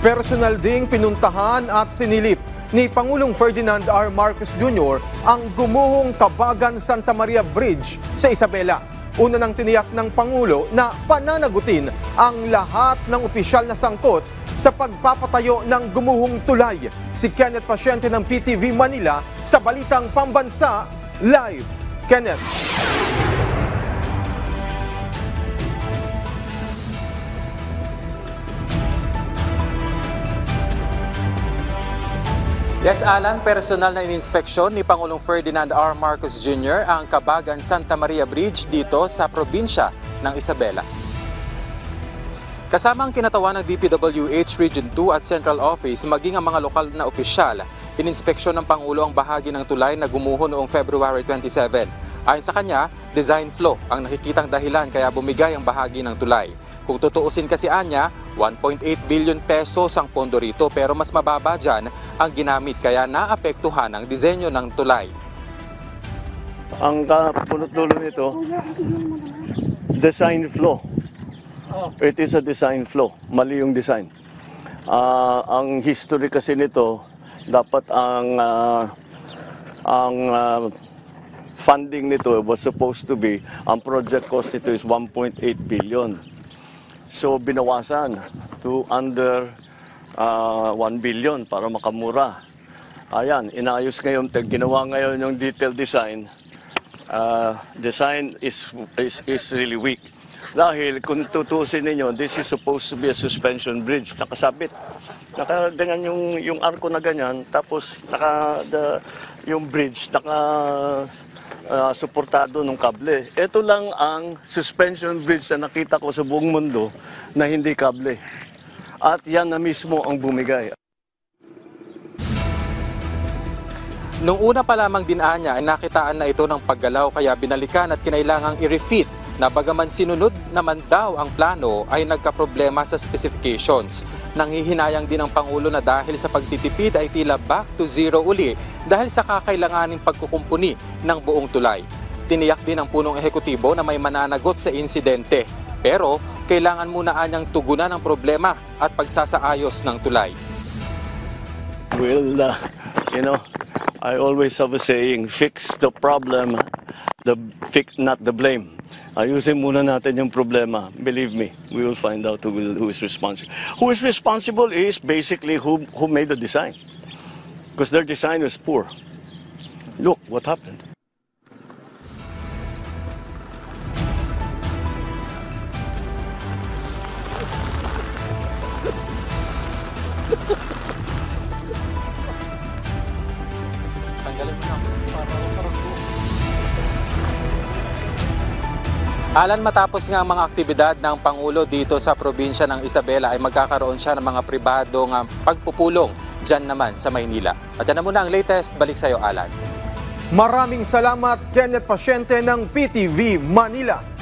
Personal ding pinuntahan at sinilip ni Pangulong Ferdinand R. Marcos Jr. ang gumuhong Kabagan Santa Maria Bridge sa Isabela. Una nang tiniyak ng Pangulo na pananagutin ang lahat ng opisyal na sangkot sa pagpapatayo ng gumuhong tulay. Si Kenneth Pasyente ng PTV Manila sa Balitang Pambansa Live. Kenneth. Yes, Alan, personal na ininspeksyon ni Pangulong Ferdinand R. Marcos Jr. ang Kabagan Santa Maria Bridge dito sa probinsya ng Isabela. Kasama ang kinatawan ng DPWH Region 2 at Central Office maging ang mga lokal na opisyal, ininspeksyon ng Pangulo ang bahagi ng tulay na gumuho noong February 27. Ayon sa kanya, design flaw ang nakikitang dahilan kaya bumigay ang bahagi ng tulay. Kung tutuusin kasi anya, 1.8 billion pesos ang pondo rito pero mas mababa dyan ang ginamit kaya naapektuhan ang disenyo ng tulay. Ang punot-dulo nito, design flaw. It is a design flaw. Mali yung design. Ang history kasi nito, dapat ang funding nito was supposed to be, ang project cost nito is 1.8 billion. So binawasan to under 1 billion para makamura. Ayan, inayos ngayon, ginawa ngayon yung detailed design. Design is really weak. Dahil kung tutusin ninyo, this is supposed to be a suspension bridge, nakasabit. Nakaganyan yung arko na ganyan, tapos yung bridge suportado ng kable. Ito lang ang suspension bridge na nakita ko sa buong mundo na hindi kable. At yan na mismo ang bumigay. Nung una pa lamang dinanya ay nakitaan na ito ng paggalaw kaya binalikan at kinailangang i-refit na bagaman sinunod naman daw ang plano ay nagkaproblema sa specifications. Nanghihinayang din ang Pangulo na dahil sa pagtitipid ay tila back to zero uli dahil sa kakailanganing pagkukumpuni ng buong tulay. Tiniyak din ng punong ehekutibo na may mananagot sa insidente. Pero kailangan muna anyang tugunan ang problema at pagsasaayos ng tulay. Well, I always have a saying, fix the problem, not the blame. Ayusin muna natin yung problema. Believe me, we will find out who is responsible. Who is responsible is basically who made the design. Because their design was poor. Look what happened. Alan, matapos nga ang mga aktibidad ng Pangulo dito sa probinsya ng Isabela ay magkakaroon siya ng mga pribadong pagpupulong dyan naman sa Maynila. At yan na muna ang latest. Balik sa iyo, Alan. Maraming salamat, Kenneth Pasyente ng PTV Manila.